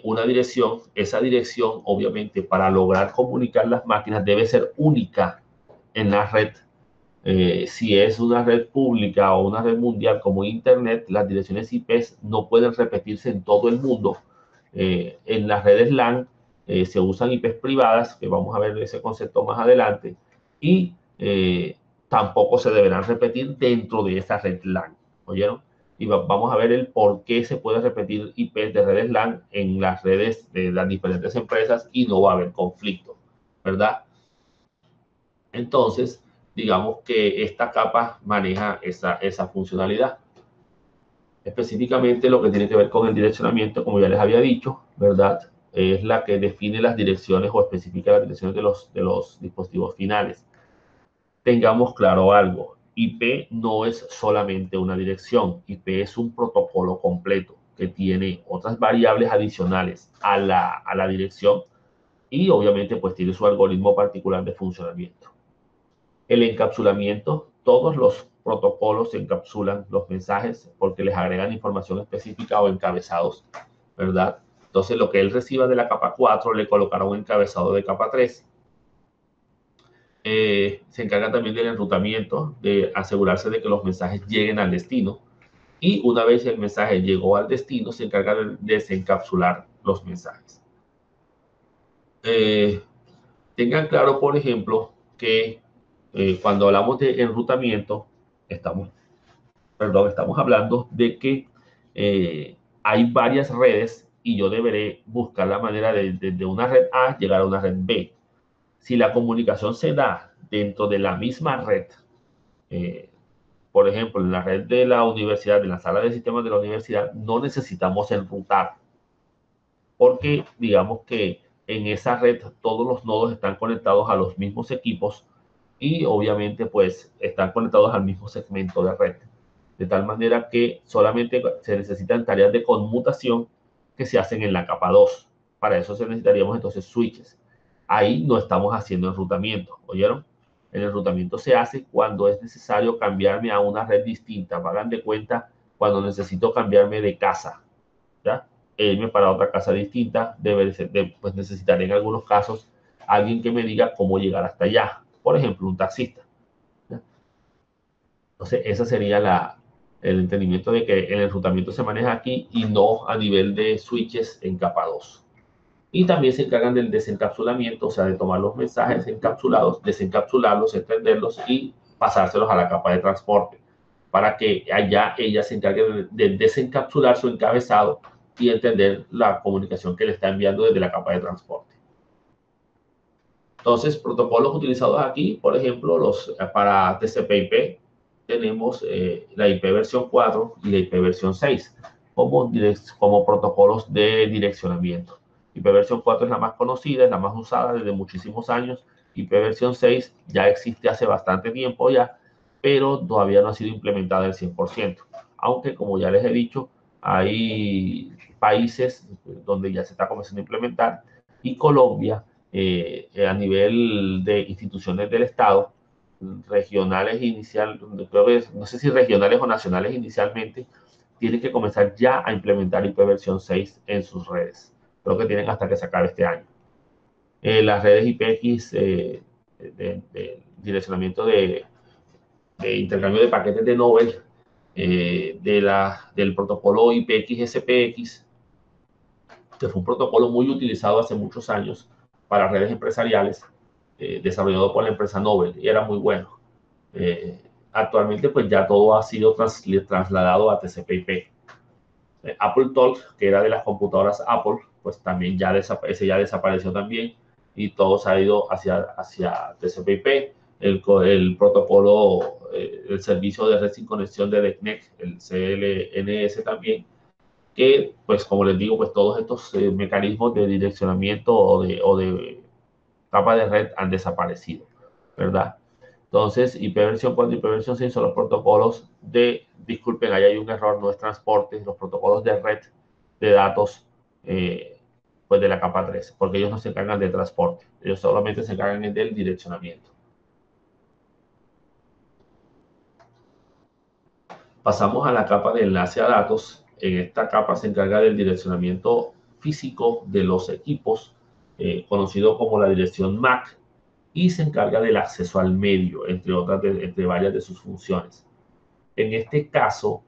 una dirección. Esa dirección, obviamente, para lograr comunicar las máquinas debe ser única en la red. Si es una red pública o una red mundial como Internet, las direcciones IP no pueden repetirse en todo el mundo. En las redes LAN se usan IPs privadas, que vamos a ver ese concepto más adelante, y tampoco se deberán repetir dentro de esa red LAN. ¿Oyeron? Y vamos a ver el por qué se puede repetir IPs de redes LAN en las redes de las diferentes empresas y no va a haber conflicto, ¿verdad? Entonces, digamos que esta capa maneja esa funcionalidad. Específicamente lo que tiene que ver con el direccionamiento, como ya les había dicho, ¿verdad? Es la que define las direcciones o especifica las direcciones de los dispositivos finales. Tengamos claro algo, IP no es solamente una dirección, IP es un protocolo completo que tiene otras variables adicionales a la dirección y obviamente pues tiene su algoritmo particular de funcionamiento. El encapsulamiento, todos los protocolos encapsulan los mensajes porque les agregan información específica o encabezados, ¿verdad? Entonces, lo que él reciba de la capa 4 le colocará un encabezado de capa 3. Se encarga también del enrutamiento, de asegurarse de que los mensajes lleguen al destino. Y una vez el mensaje llegó al destino, se encarga de desencapsular los mensajes. Tengan claro, por ejemplo, que cuando hablamos de enrutamiento, estamos, estamos hablando de que hay varias redes y yo deberé buscar la manera de una red A llegar a una red B. Si la comunicación se da dentro de la misma red, eh, por ejemplo, en la red de la universidad, en la sala de sistemas de la universidad, no necesitamos enrutar, porque digamos que en esa red todos los nodos están conectados a los mismos equipos y obviamente pues están conectados al mismo segmento de red. De tal manera que solamente se necesitan tareas de conmutación que se hacen en la capa 2. Para eso se necesitaríamos entonces switches. Ahí no estamos haciendo enrutamiento, ¿oyeron? El enrutamiento se hace cuando es necesario cambiarme a una red distinta. Hagan de cuenta cuando necesito cambiarme de casa, ¿ya? Irme para otra casa distinta, pues necesitaré en algunos casos alguien que me diga cómo llegar hasta allá. Por ejemplo, un taxista. ¿Ya? Entonces, ese sería el entendimiento de que el enrutamiento se maneja aquí y no a nivel de switches en capa 2. Y también se encargan del desencapsulamiento, o sea, de tomar los mensajes encapsulados, desencapsularlos, entenderlos y pasárselos a la capa de transporte, para que allá ella se encargue de desencapsular su encabezado y entender la comunicación que le está enviando desde la capa de transporte. Entonces, protocolos utilizados aquí, por ejemplo, para TCP/IP, tenemos la IP versión 4 y la IP versión 6 como protocolos de direccionamiento. IP versión 4 es la más conocida, es la más usada desde muchísimos años. IP versión 6 ya existe hace bastante tiempo ya, pero todavía no ha sido implementada al 100%. Aunque, como ya les he dicho, hay países donde ya se está comenzando a implementar y Colombia a nivel de instituciones del Estado, regionales inicial, creo que no sé si regionales o nacionales inicialmente, tienen que comenzar ya a implementar IP versión 6 en sus redes. Creo que tienen hasta que se acabe este año. Las redes IPX de direccionamiento de intercambio de paquetes de Nobel, del protocolo IPX-SPX, que fue un protocolo muy utilizado hace muchos años para redes empresariales, desarrollado por la empresa Nobel, y era muy bueno. Actualmente, pues ya todo ha sido trasladado a TCP/IP. Apple Talk, que era de las computadoras Apple, pues también ese ya desapareció también, y todo se ha ido hacia TCP/IP. El protocolo, el servicio de red sin conexión de DECNEC, el CLNS también, que, pues como les digo, pues todos estos mecanismos de direccionamiento o de capa de red han desaparecido, ¿verdad? Entonces, IP versión 4 y IP versión 6 son los protocolos disculpen, ahí hay un error, no es transporte, los protocolos de red de datos, pues de la capa 3, porque ellos no se encargan de transporte, ellos solamente se encargan del direccionamiento. Pasamos a la capa de enlace a datos. En esta capa se encarga del direccionamiento físico de los equipos, conocido como la dirección MAC, y se encarga del acceso al medio, entre varias de sus funciones. En este caso,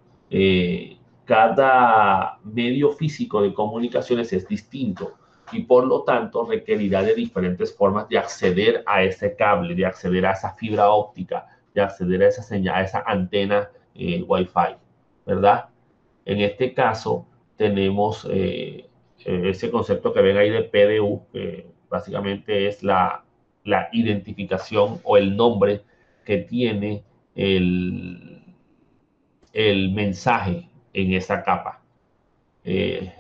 cada medio físico de comunicaciones es distinto y por lo tanto requerirá de diferentes formas de acceder a ese cable, de acceder a esa fibra óptica, de acceder a esa señal, a esa antena Wi-Fi, ¿verdad? En este caso tenemos ese concepto que ven ahí de PDU, que básicamente es la identificación o el nombre que tiene el mensaje en esa capa.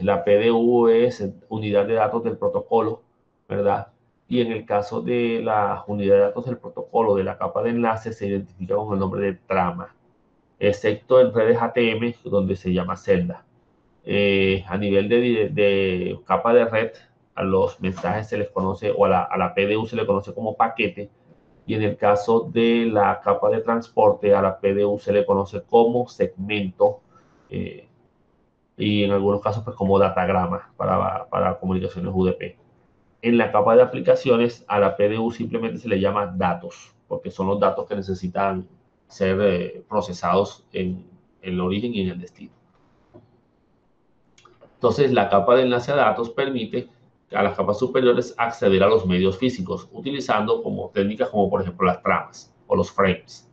La PDU es unidad de datos del protocolo, ¿verdad? Y en el caso de la unidad de datos del protocolo de la capa de enlace se identifica con el nombre de trama, excepto en redes ATM donde se llama celda. A nivel de capa de red, a los mensajes se les conoce, o a la PDU se le conoce como paquete, y en el caso de la capa de transporte, a la PDU se le conoce como segmento, y en algunos casos pues como datagrama para comunicaciones UDP. En la capa de aplicaciones, a la PDU simplemente se le llama datos, porque son los datos que necesitan ser procesados en el origen y en el destino. Entonces, la capa de enlace a datos permite a las capas superiores acceder a los medios físicos, utilizando como técnicas como por ejemplo las tramas o los frames.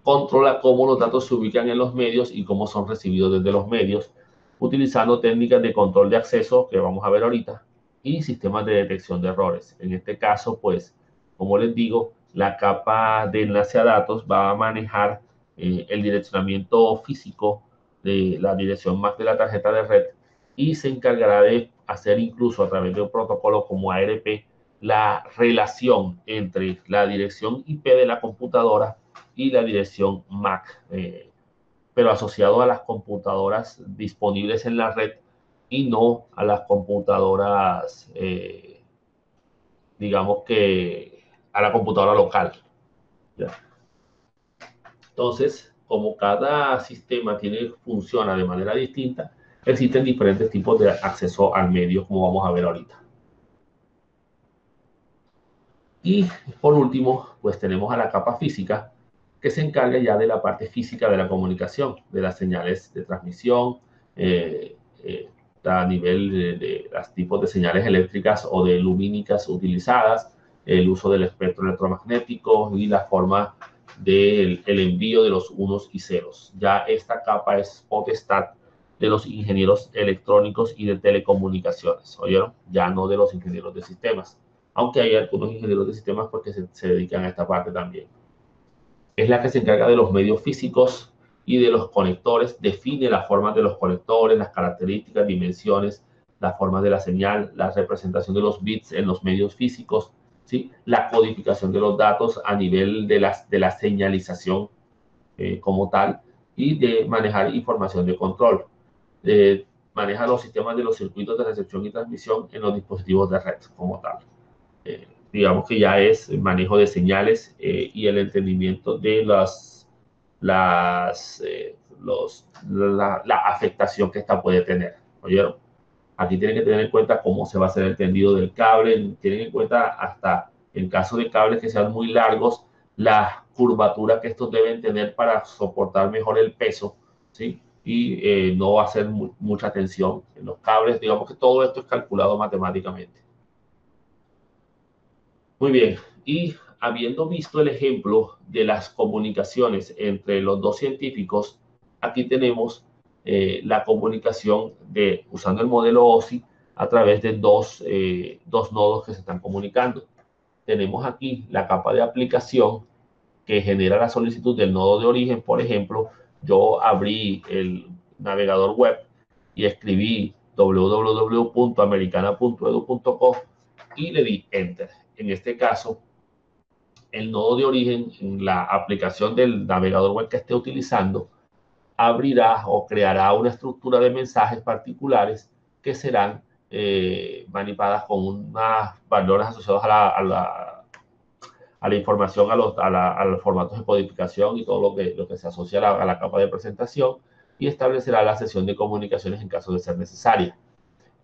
Controla cómo los datos se ubican en los medios y cómo son recibidos desde los medios, utilizando técnicas de control de acceso que vamos a ver ahorita y sistemas de detección de errores. En este caso, pues, como les digo, la capa de enlace a datos va a manejar el direccionamiento físico de la dirección MAC de la tarjeta de red y se encargará de hacer incluso a través de un protocolo como ARP la relación entre la dirección IP de la computadora y la dirección MAC, pero asociado a las computadoras disponibles en la red y no a las computadoras, digamos que a la computadora local. ¿Ya? Entonces, como cada sistema funciona de manera distinta, existen diferentes tipos de acceso al medio, como vamos a ver ahorita. Y por último, pues tenemos a la capa física, que se encarga ya de la parte física de la comunicación, de las señales de transmisión, eh, eh, a nivel de los tipos de señales eléctricas o de lumínicas utilizadas, el uso del espectro electromagnético y la forma del envío de los unos y ceros. Ya esta capa es potestad de los ingenieros electrónicos y de telecomunicaciones, ¿oyeron? Ya no de los ingenieros de sistemas, aunque hay algunos ingenieros de sistemas porque se dedican a esta parte también. Es la que se encarga de los medios físicos y de los conectores, define las formas de los conectores, las características, dimensiones, las formas de la señal, la representación de los bits en los medios físicos, ¿sí? La codificación de los datos a nivel de la señalización como tal y de manejar información de control. Maneja los sistemas de los circuitos de recepción y transmisión en los dispositivos de red como tal. Digamos que ya es el manejo de señales y el entendimiento de la afectación que esta puede tener. ¿Oyeron? Aquí tienen que tener en cuenta cómo se va a hacer el tendido del cable, tienen en cuenta hasta en caso de cables que sean muy largos, la curvatura que estos deben tener para soportar mejor el peso, ¿sí? Y no hacer mucha tensión en los cables. Digamos que todo esto es calculado matemáticamente. Muy bien, y habiendo visto el ejemplo de las comunicaciones entre los dos científicos, aquí tenemos la comunicación usando el modelo OSI a través de dos nodos que se están comunicando. Tenemos aquí la capa de aplicación que genera la solicitud del nodo de origen. Por ejemplo, yo abrí el navegador web y escribí www.americana.edu.co y le di Enter. En este caso, el nodo de origen en la aplicación del navegador web que esté utilizando abrirá o creará una estructura de mensajes particulares que serán manipuladas con unos valores asociados a la información, a los formatos de codificación y todo lo que se asocia a la capa de presentación, y establecerá la sesión de comunicaciones en caso de ser necesaria.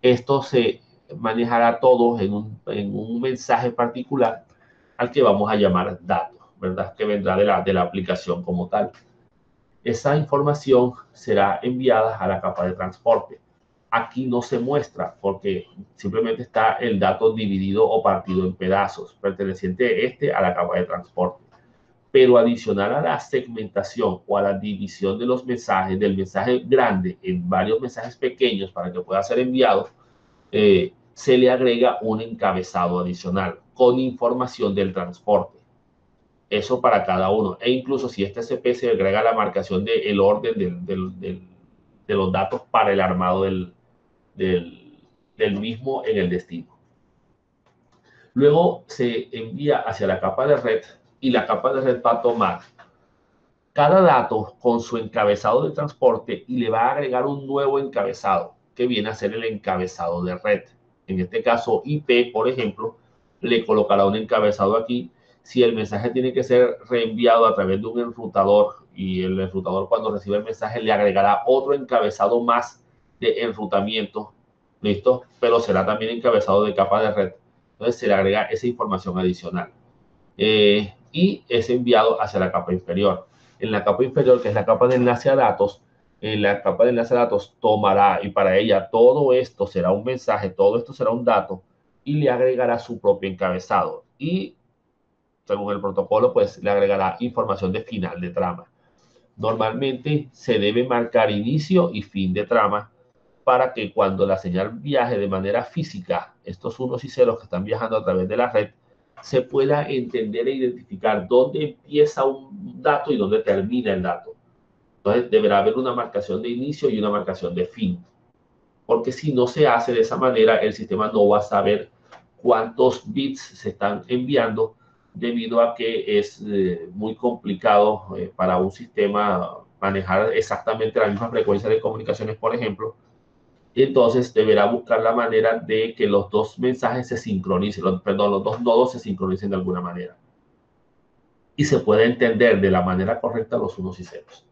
Esto se manejará todo en un mensaje particular al que vamos a llamar datos, ¿verdad? Que vendrá de la aplicación como tal. Esa información será enviada a la capa de transporte. Aquí no se muestra porque simplemente está el dato dividido o partido en pedazos, perteneciente a la capa de transporte. Pero adicional a la segmentación o a la división de los mensajes, del mensaje grande en varios mensajes pequeños para que pueda ser enviado, se le agrega un encabezado adicional con información del transporte. Eso para cada uno. E incluso si este CP se agrega la marcación del orden de los datos para el armado del mismo en el destino. Luego se envía hacia la capa de red y la capa de red va a tomar cada dato con su encabezado de transporte y le va a agregar un nuevo encabezado que viene a ser el encabezado de red. En este caso, IP, por ejemplo, le colocará un encabezado aquí. Si el mensaje tiene que ser reenviado a través de un enrutador y el enrutador cuando recibe el mensaje le agregará otro encabezado más de enrutamiento, ¿listo? Pero será también encabezado de capa de red. Entonces se le agrega esa información adicional. Y es enviado hacia la capa inferior. En la capa inferior, que es la capa de enlace a datos, en la capa de enlace a datos tomará y para ella todo esto será un mensaje, todo esto será un dato y le agregará su propio encabezado. Y según el protocolo, pues le agregará información de final de trama. Normalmente se debe marcar inicio y fin de trama para que cuando la señal viaje de manera física, estos unos y ceros que están viajando a través de la red, se pueda entender e identificar dónde empieza un dato y dónde termina el dato. Entonces deberá haber una marcación de inicio y una marcación de fin, porque si no se hace de esa manera, el sistema no va a saber cuántos bits se están enviando debido a que es muy complicado para un sistema manejar exactamente la misma frecuencia de comunicaciones, por ejemplo. Y entonces deberá buscar la manera de que los dos mensajes se sincronicen, perdón, los dos nodos se sincronicen de alguna manera. Y se puede entender de la manera correcta los unos y ceros.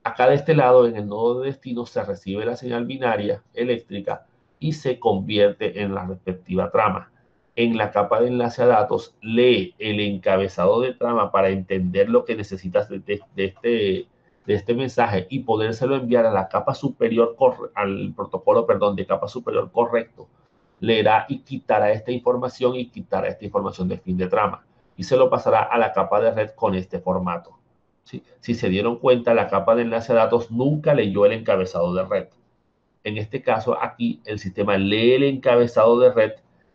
Acá de este lado, en el nodo de destino, se recibe la señal binaria eléctrica y se convierte en la respectiva trama. En la capa de enlace a datos, lee el encabezado de trama para entender lo que necesitas de este mensaje y podérselo enviar a la capa superior, al protocolo, perdón, de capa superior correcto. Leerá y quitará esta información y quitará esta información de fin de trama y se lo pasará a la capa de red con este formato. ¿Sí? Si se dieron cuenta, la capa de enlace a datos nunca leyó el encabezado de red. En este caso, aquí el sistema lee el encabezado de red,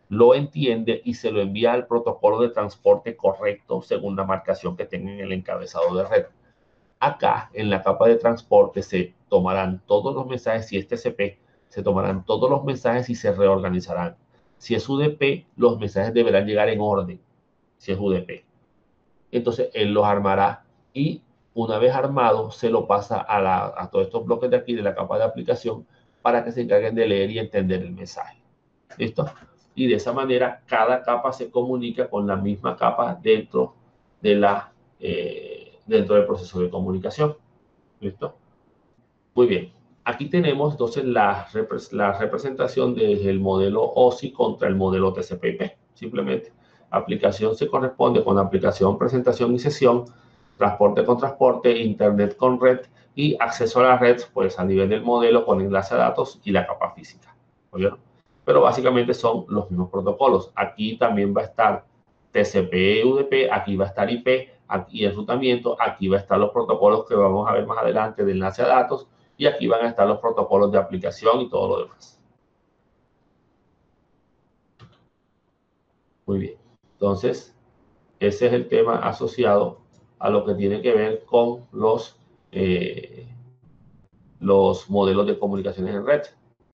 lo entiende y se lo envía al protocolo de transporte correcto según la marcación que tenga en el encabezado de red. Acá, en la capa de transporte, se tomarán todos los mensajes, si es TCP, se tomarán todos los mensajes y se reorganizarán. Si es UDP, los mensajes deberán llegar en orden, si es UDP. Entonces él los armará y una vez armado se lo pasa a todos estos bloques de aquí de la capa de aplicación para que se encarguen de leer y entender el mensaje. ¿Listo? Y de esa manera cada capa se comunica con la misma capa dentro del proceso de comunicación. ¿Listo? Muy bien. Aquí tenemos entonces la representación del modelo OSI contra el modelo TCP/IP. Simplemente, aplicación se corresponde con aplicación, presentación y sesión, transporte con transporte, internet con red y acceso a la red, pues a nivel del modelo con enlace a datos y la capa física. ¿Oyeron? Pero básicamente son los mismos protocolos. Aquí también va a estar TCP/UDP, aquí va a estar IP, aquí enrutamiento, aquí va a estar los protocolos que vamos a ver más adelante de enlace a datos y aquí van a estar los protocolos de aplicación y todo lo demás. Muy bien. Entonces, ese es el tema asociado a lo que tiene que ver con los modelos de comunicaciones en red.